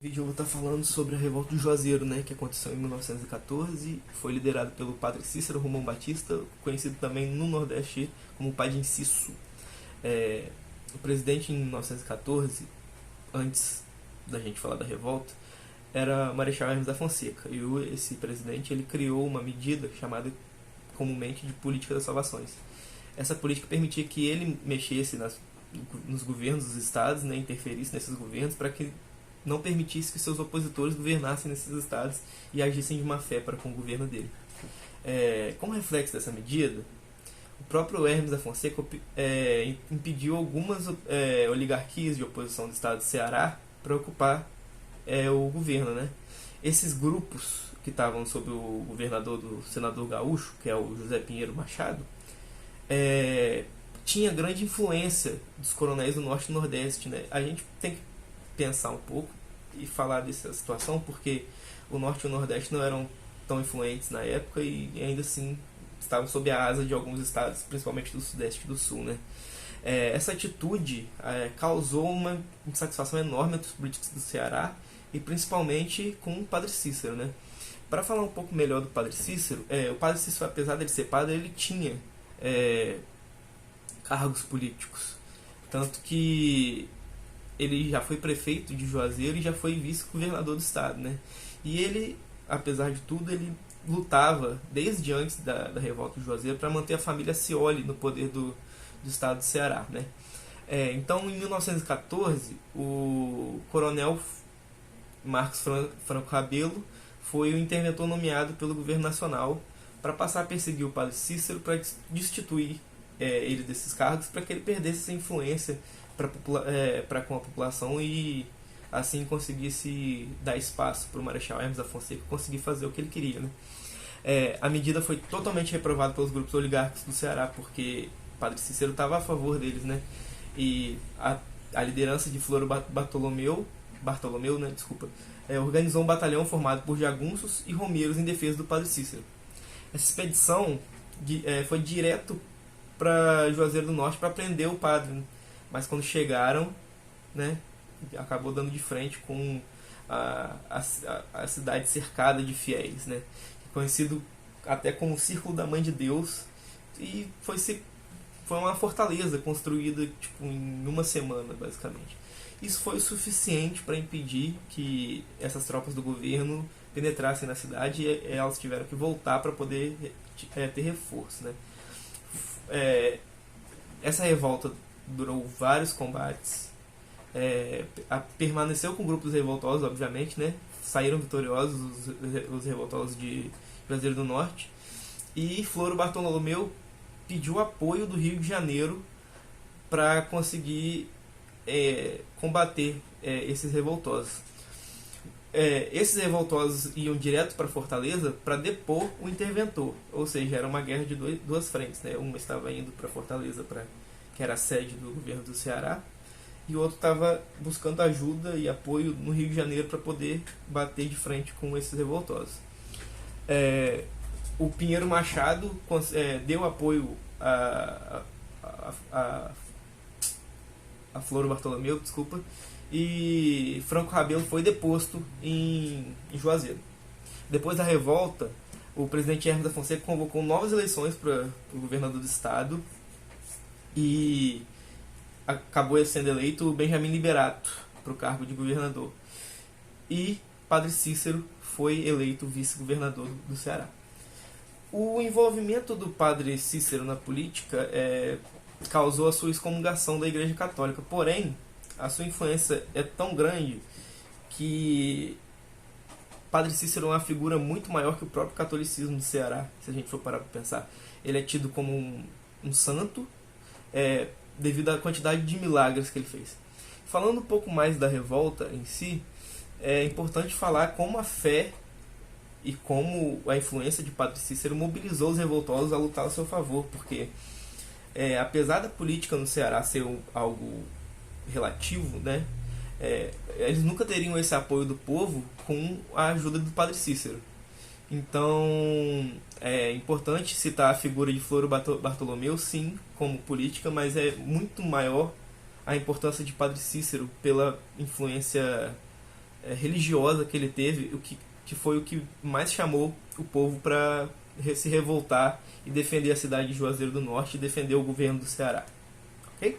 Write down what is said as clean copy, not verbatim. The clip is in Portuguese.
Vídeo eu vou estar falando sobre a revolta do Juazeiro, né, que aconteceu em 1914, foi liderado pelo padre Cícero Romão Batista, conhecido também no Nordeste como Padre Inciso. O presidente em 1914, antes da gente falar da revolta, era Marechal Hermes da Fonseca, e esse presidente ele criou uma medida chamada comumente de política das salvações. Essa política permitia que ele mexesse nos governos dos estados, né, interferisse nesses governos para que não permitisse que seus opositores governassem nesses estados e agissem de má fé para com o governo dele. Como reflexo dessa medida, o próprio Hermes da Fonseca impediu algumas oligarquias de oposição do estado do Ceará para ocupar o governo. Né? Esses grupos que estavam sob o governador do senador gaúcho, que é o José Pinheiro Machado, tinha grande influência dos coronéis do Norte e Nordeste. Né? A gente tem que pensar um pouco e falar dessa situação, porque o Norte e o Nordeste não eram tão influentes na época e ainda assim estavam sob a asa de alguns estados, principalmente do Sudeste e do Sul. Né? Essa atitude causou uma insatisfação enorme entre os políticos do Ceará e principalmente com o Padre Cícero. Né? Para falar um pouco melhor do Padre Cícero, o Padre Cícero, apesar de ele ser padre, ele tinha cargos políticos, tanto que ele já foi prefeito de Juazeiro e já foi vice-governador do estado, né? E ele, apesar de tudo, ele lutava desde antes da revolta de Juazeiro para manter a família Scioli no poder do estado do Ceará, né? Então, em 1914, o coronel Marcos Franco Rabelo foi o interventor nomeado pelo governo nacional para passar a perseguir o padre Cícero, para destituir ele desses cargos, para que ele perdesse essa influência para com a população e assim conseguisse dar espaço para o Marechal Hermes da Fonseca conseguir fazer o que ele queria. Né? A medida foi totalmente reprovada pelos grupos oligárquicos do Ceará, porque o padre Cícero estava a favor deles, né? E a liderança de Floro Bartolomeu, né, organizou um batalhão formado por jagunços e romeiros em defesa do padre Cícero. Essa expedição foi direto para Juazeiro do Norte para prender o padre, né? Mas quando chegaram, né, acabou dando de frente com a cidade cercada de fiéis, né, conhecido até como o Círculo da Mãe de Deus, e foi uma fortaleza construída tipo, em uma semana, basicamente. Isso foi o suficiente para impedir que essas tropas do governo penetrassem na cidade e elas tiveram que voltar para poder ter reforço. Né? Essa revolta durou vários combates, permaneceu com grupos revoltosos, obviamente, né? Saíram vitoriosos os revoltosos de Juazeiro do Norte, e Floro Bartolomeu pediu apoio do Rio de Janeiro para conseguir combater esses revoltosos. Esses revoltosos iam direto para Fortaleza para depor o interventor, ou seja, era uma guerra de duas frentes. Né? Uma estava indo para Fortaleza, que era a sede do governo do Ceará, e o outro estava buscando ajuda e apoio no Rio de Janeiro para poder bater de frente com esses revoltosos. O Pinheiro Machado deu apoio a Floro Bartolomeu, desculpa, e Franco Rabelo foi deposto em Juazeiro. Depois da revolta, o presidente Hermes da Fonseca convocou novas eleições para o governador do estado e acabou sendo eleito Benjamin Liberato para o cargo de governador. E Padre Cícero foi eleito vice-governador do Ceará. O envolvimento do Padre Cícero na política causou a sua excomungação da Igreja Católica, porém a sua influência é tão grande que Padre Cícero é uma figura muito maior que o próprio catolicismo do Ceará, se a gente for parar para pensar. Ele é tido como um santo devido à quantidade de milagres que ele fez. Falando um pouco mais da revolta em si, é importante falar como a fé e como a influência de Padre Cícero mobilizou os revoltosos a lutar a seu favor, porque apesar da política no Ceará ser algo relativo, né, eles nunca teriam esse apoio do povo com a ajuda do Padre Cícero. Então é importante citar a figura de Floro Bartolomeu, sim, como política, mas é muito maior a importância de Padre Cícero pela influência religiosa que ele teve, que foi o que mais chamou o povo para se revoltar e defender a cidade de Juazeiro do Norte e defender o governo do Ceará. Ok?